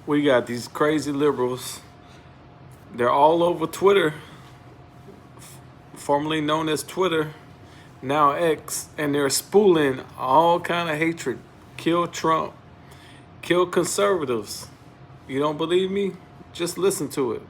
We got these crazy liberals. They're all over Twitter, formerly known as Twitter, now X, and they're spooling all kind of hatred. Kill Trump, kill conservatives. You don't believe me? Just listen to it.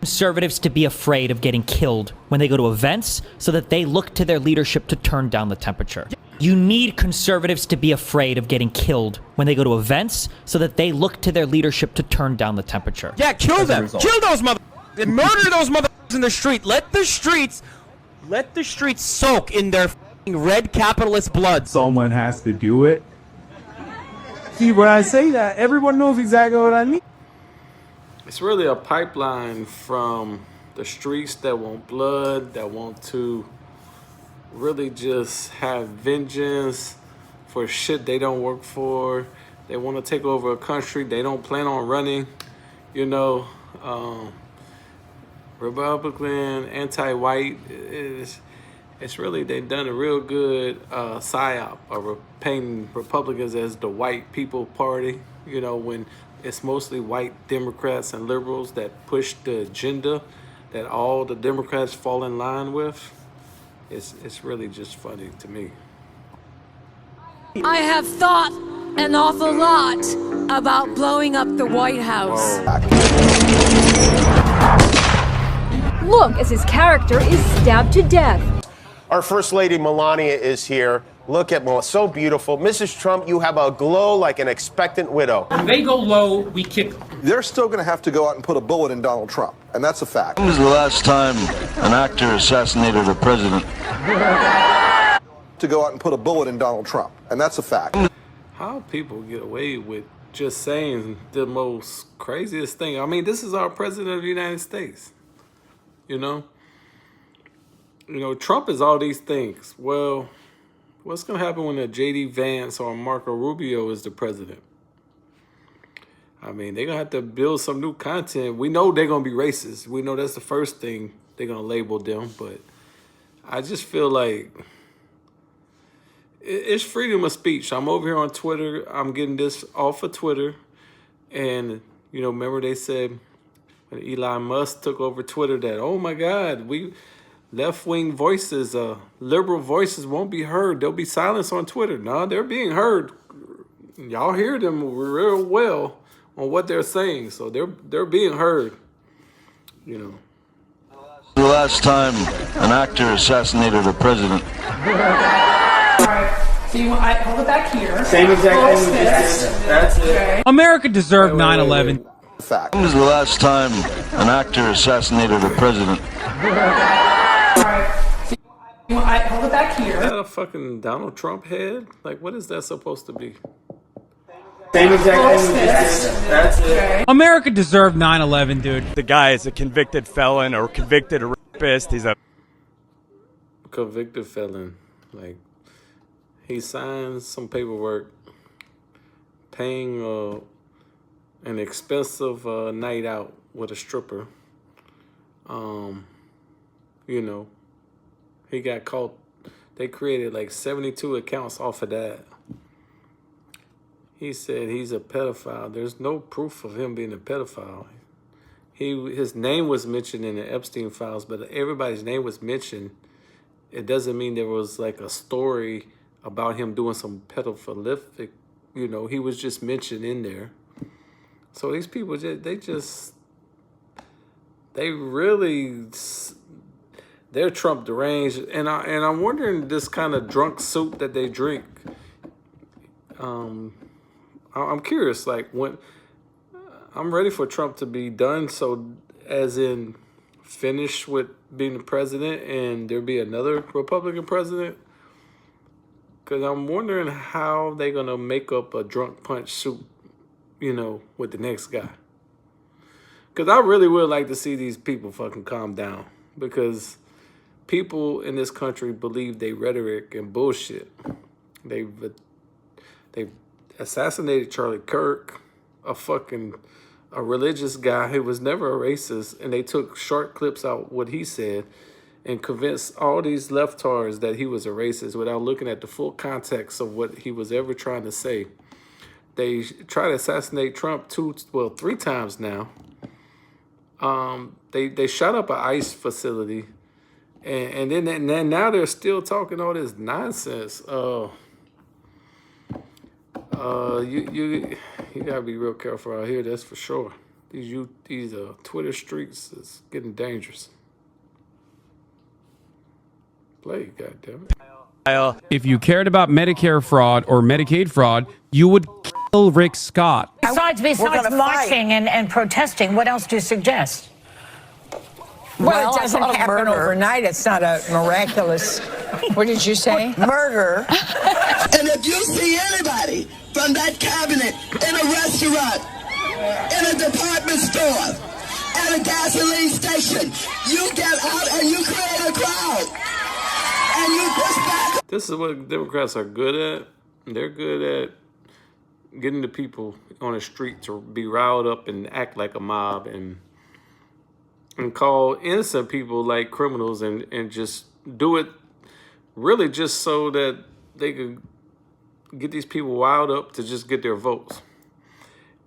Conservatives to be afraid of getting killed when they go to events so that they look to their leadership to turn down the temperature. You need conservatives to be afraid of getting killed when they go to events so that they look to their leadership to turn down the temperature. Yeah, kill them. Kill those motherfuckers. Murder those motherfuckers in the street. Let the streets soak in their red capitalist blood. Someone has to do it. See, when I say that, everyone knows exactly what I mean. It's really a pipeline from the streets that want blood, that want to really just have vengeance for shit they don't work for. They want to take over a country they don't plan on running. You know, Republican, anti-white, it's really, they've done a real good psyop of painting Republicans as the white people party, you know, when it's mostly white Democrats and liberals that push the agenda that all the Democrats fall in line with. It's really just funny to me. I have thought an awful lot about blowing up the White House. Look as his character is stabbed to death. Our First Lady Melania is here. Look at Melania, so beautiful. Mrs. Trump, you have a glow like an expectant widow. When they go low, we kick them. They're still going to have to go out and put a bullet in Donald Trump, and that's a fact. When was the last time an actor assassinated a president? To go out and put a bullet in Donald Trump, and that's a fact. How people get away with just saying the most craziest thing. I mean, this is our president of the United States, you know? You know, Trump is all these things. Well, what's going to happen when a J.D. Vance or Marco Rubio is the president? I mean, they're going to have to build some new content. We know they're going to be racist. We know that's the first thing they're going to label them. But I just feel like it's freedom of speech. I'm over here on Twitter. I'm getting this off of Twitter. And, you know, remember they said when Elon Musk took over Twitter that, oh, my God, left-wing voices, liberal voices won't be heard. There'll be silence on Twitter. No, they're being heard. Y'all hear them real well on what they're saying. So they're being heard, you know. The last time an actor assassinated a president. All right. So you want, hold it back here. Same exact thing. That's it. Okay. America deserved 9/11. Fact. When was the last time an actor assassinated a president? All right. So you want, hold it back here. Is that a fucking Donald Trump head? Like, what is that supposed to be? Same exact thing. That's it. America deserved 9/11, dude. The guy is a convicted felon or convicted rapist. He's a Convicted felon. Like, he signed some paperwork paying an expensive night out with a stripper. You know, he got caught. They created like 72 accounts off of that. He said he's a pedophile. There's no proof of him being a pedophile. His name was mentioned in the Epstein files, but everybody's name was mentioned. It doesn't mean there was like a story about him doing some pedophilic, you know, he was just mentioned in there. So these people, they're Trump deranged. And I'm wondering this kind of drunk soup that they drink. I'm curious, like, when I'm ready for Trump to be done, so as in finish with being the president and there be another Republican president. Because I'm wondering how they're going to make up a drunk punch soup, you know, with the next guy. Because I really would like to see these people fucking calm down. Because people in this country believe they rhetoric and bullshit. They've assassinated Charlie Kirk, a religious guy who was never a racist, and they took short clips out what he said and convinced all these leftards that he was a racist without looking at the full context of what he was ever trying to say. they try to assassinate Trump 3 times now. They shot up an ICE facility, and then now they're still talking all this nonsense. You gotta be real careful out here. That's for sure. These Twitter streets is getting dangerous. Play, goddammit. If you cared about Medicare fraud or Medicaid fraud, you would kill Rick Scott. Besides marching and protesting, what else do you suggest? Well, it doesn't happen overnight. It's not a miraculous. What did you say? Murder. And if you see anybody from that cabinet in a restaurant, in a department store, at a gasoline station, you get out and you create a crowd. And you push back. This is what Democrats are good at. They're good at getting the people on the street to be riled up and act like a mob and call innocent people like criminals and just do it really just so that they could get these people wild up to just get their votes.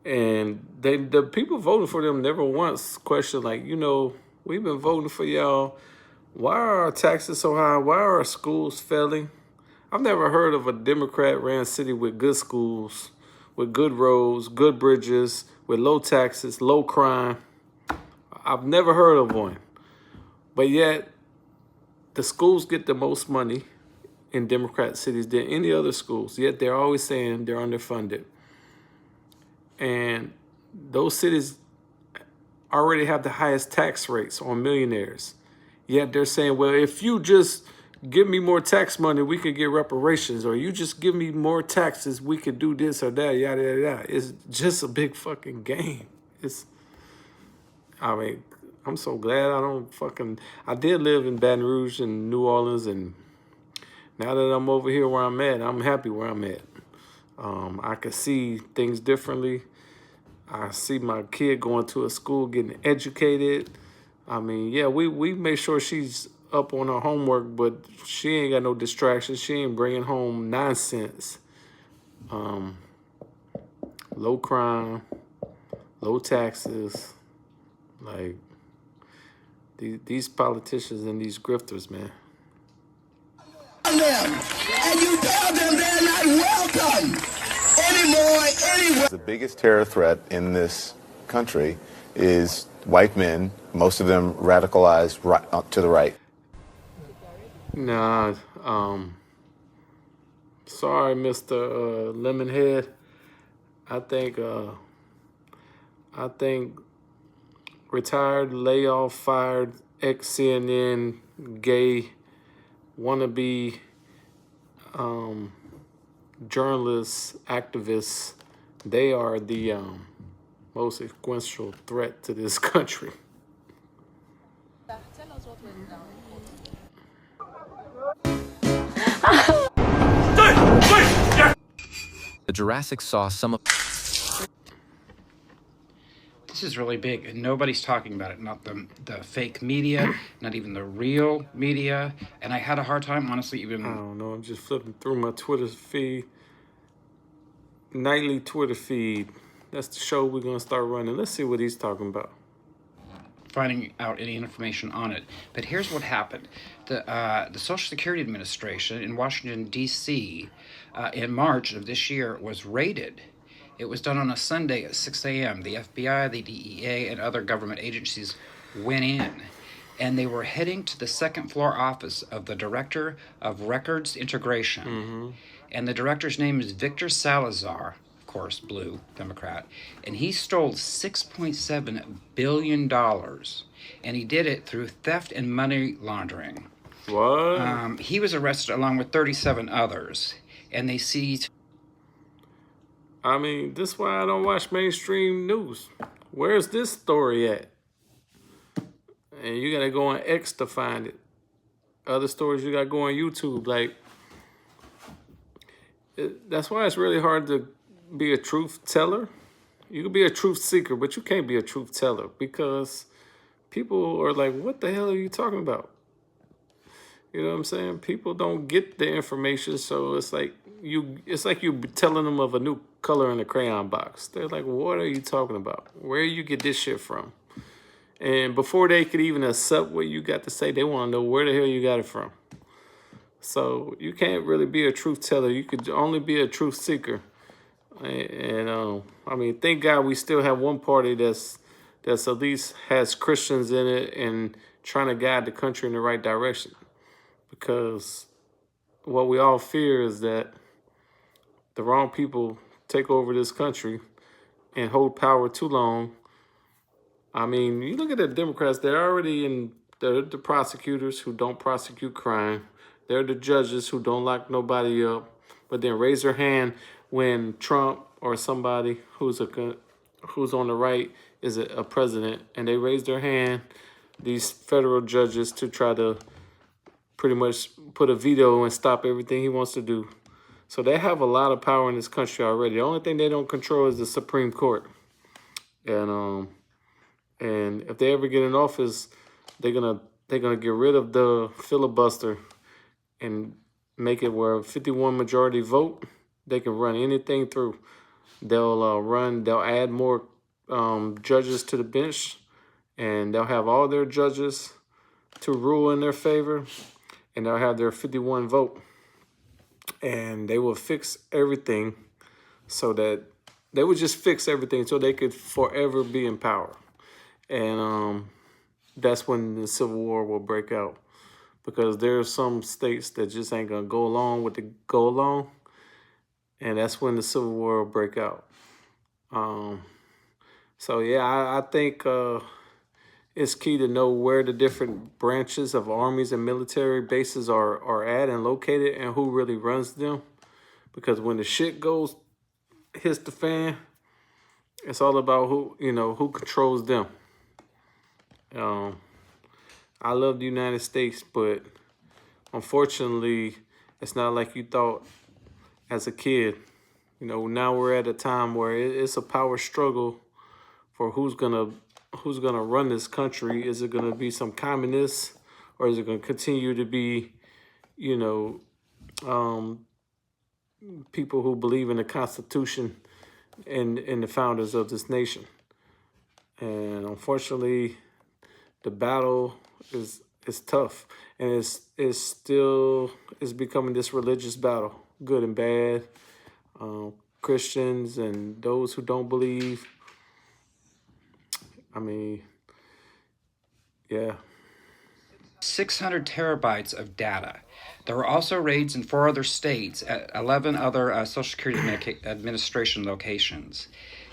And the people voting for them never once question, like, we've been voting for y'all. Why are our taxes so high? Why are our schools failing? I've never heard of a Democrat-ran city with good schools, with good roads, good bridges, with low taxes, low crime. I've never heard of one. But yet, the schools get the most money in Democrat cities than any other schools. Yet they're always saying they're underfunded. And those cities already have the highest tax rates on millionaires. Yet they're saying, well, if you just give me more tax money, we could get reparations. Or you just give me more taxes, we could do this or that, yada, yada, yada. It's just a big fucking game. I'm so glad I did live in Baton Rouge and New Orleans, and now that I'm over here where I'm at, I'm happy where I'm at. I can see things differently. I see my kid going to a school, getting educated. We make sure she's up on her homework, but she ain't got no distractions. She ain't bringing home nonsense. Low crime, low taxes. Like, these politicians and these grifters, man. And you tell them they're not welcome anymore, anywhere. The biggest terror threat in this country is white men, most of them radicalized to the right. Nah, sorry, Mr. Lemonhead. I think retired, layoff, fired, ex-CNN, gay, wannabe journalists, activists, they are the most consequential threat to this country. The Jurassic saw some of. This is really big, and nobody's talking about it. Not the fake media, not even the real media. And I had a hard time, honestly, even. I don't know. I'm just flipping through my Twitter feed, nightly Twitter feed. That's the show we're gonna start running. Let's see what he's talking about. Finding out any information on it. But here's what happened. The Social Security Administration in Washington, D.C., in March of this year was raided. It was done on a Sunday at 6 a.m. The FBI, the DEA, and other government agencies went in, and they were heading to the second floor office of the Director of Records Integration. Mm-hmm. And the director's name is Victor Salazar, of course, blue, Democrat, and he stole $6.7 billion, and he did it through theft and money laundering. What? He was arrested along with 37 others, and they seized. This is why I don't watch mainstream news. Where's this story at? And you gotta go on X to find it. Other stories you gotta go on YouTube. That's why it's really hard to be a truth teller. You can be a truth seeker, but you can't be a truth teller because people are like, what the hell are you talking about? You know what I'm saying? People don't get the information, so it's like it's like you telling them of a new color in the crayon box. They're like, what are you talking about? Where you get this shit from? And before they could even accept what you got to say, they want to know where the hell you got it from. So you can't really be a truth teller. You could only be a truth seeker. And I mean, thank God we still have one party that's at least has Christians in it and trying to guide the country in the right direction. Because what we all fear is that the wrong people take over this country and hold power too long. I mean, you look at the Democrats, they're already they're the prosecutors who don't prosecute crime. They're the judges who don't lock nobody up, but then raise their hand when Trump or somebody who's on the right is a president, and they raise their hand, these federal judges, to try to pretty much put a veto and stop everything he wants to do. So they have a lot of power in this country already. The only thing they don't control is the Supreme Court. And if they ever get in office, they're gonna get rid of the filibuster and make it where 51 majority vote, they can run anything through. They'll add more judges to the bench, and they'll have all their judges to rule in their favor, and they'll have their 51 vote. And they will fix everything so that they would just fix everything so they could forever be in power. And that's when the Civil War will break out, because there are some states that just ain't gonna go along with the go along, and that's when the Civil War will break out. So yeah, I think it's key to know where the different branches of armies and military bases are at and located, and who really runs them. Because when the shit hits the fan, it's all about who controls them. I love the United States, but unfortunately, it's not like you thought as a kid. Now we're at a time where it's a power struggle for who's gonna run this country. Is it gonna be some communists, or is it gonna continue to be, people who believe in the Constitution and the founders of this nation? And unfortunately, the battle is tough, and it's becoming this religious battle, good and bad, Christians and those who don't believe. I mean, yeah. 600 terabytes of data. There were also raids in 4 other states at 11 other Social Security Administration locations.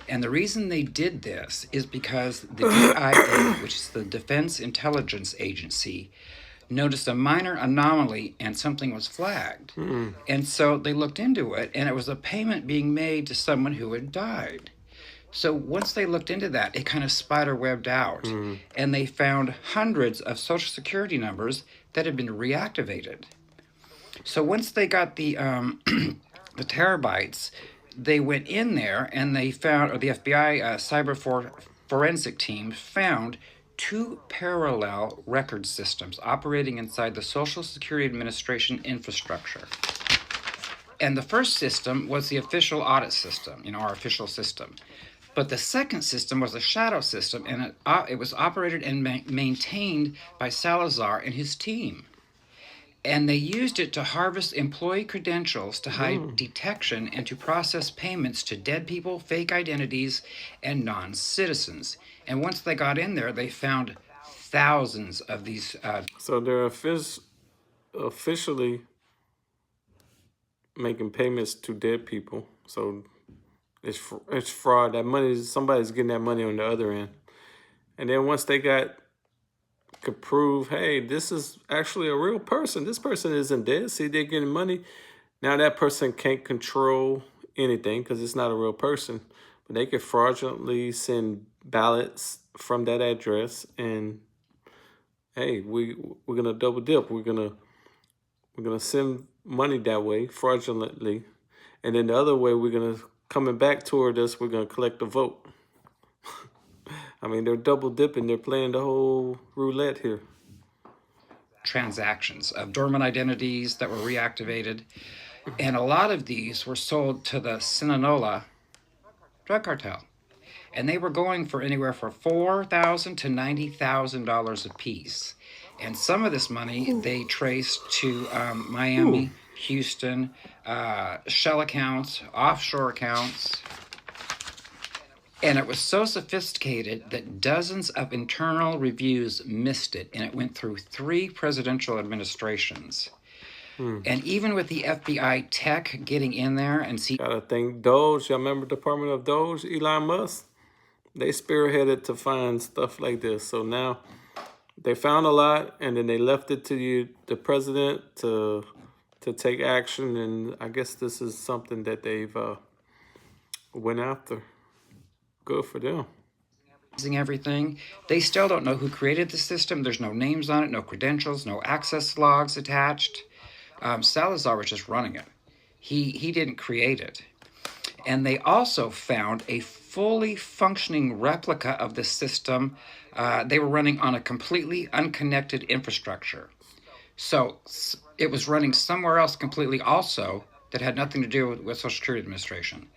And the reason they did this is because the DIA, which is the Defense Intelligence Agency, noticed a minor anomaly and something was flagged. And so they looked into it, and it was a payment being made to someone who had died. So once they looked into that, it kind of spider-webbed out, and they found hundreds of Social Security numbers that had been reactivated. So once they got the terabytes, they went in there and they found, or the FBI cyber forensic team found 2 parallel record systems operating inside the Social Security Administration infrastructure. And the first system was the official audit system, our official system. But the second system was a shadow system, and it was operated and maintained by Salazar and his team. And they used it to harvest employee credentials to hide detection and to process payments to dead people, fake identities, and non-citizens. And once they got in there, they found thousands of these. So they're officially making payments to dead people. So it's fraud. That money, somebody's getting that money on the other end. And then once they could prove, hey, this is actually a real person. This person isn't dead. See, they're getting money. Now that person can't control anything because it's not a real person. But they could fraudulently send ballots from that address, and hey, we're gonna double dip. We're gonna send money that way fraudulently, and then the other way we're gonna coming back toward us. We're gonna collect the vote. I mean, they're double dipping. They're playing the whole roulette here. Transactions of dormant identities that were reactivated. And a lot of these were sold to the Sinaloa drug cartel. And they were going for anywhere from $4,000 to $90,000 a piece. And some of this money they traced to Miami, Houston, shell accounts, offshore accounts. And it was so sophisticated that dozens of internal reviews missed it, and it went through 3 presidential administrations. And even with the FBI tech getting in there and see... Gotta thank Doge. Y'all remember Department of Doge, Elon Musk? They spearheaded to find stuff like this. So now they found a lot, and then they left it to you, the president, to take action. And I guess this is something that they've went after. Good for them. Everything. They still don't know who created the system. There's no names on it, no credentials, no access logs attached. Salazar was just running it. He didn't create it. And they also found a fully functioning replica of the system. They were running on a completely unconnected infrastructure. So it was running somewhere else completely also that had nothing to do with Social Security Administration.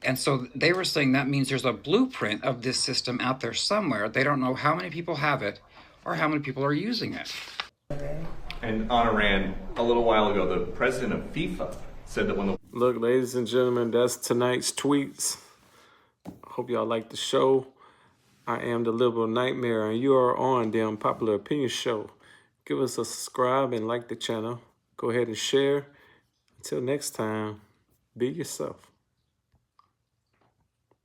And so they were saying that means there's a blueprint of this system out there somewhere. They don't know how many people have it or how many people are using it. And on Iran, a little while ago, the president of FIFA said that when the... Look, ladies and gentlemen, that's tonight's tweets. Hope y'all like the show. I am the Liberal Nightmare, and you are on the Unpopular Opinion Show. Give us a subscribe and like the channel. Go ahead and share. Until next time, be yourself.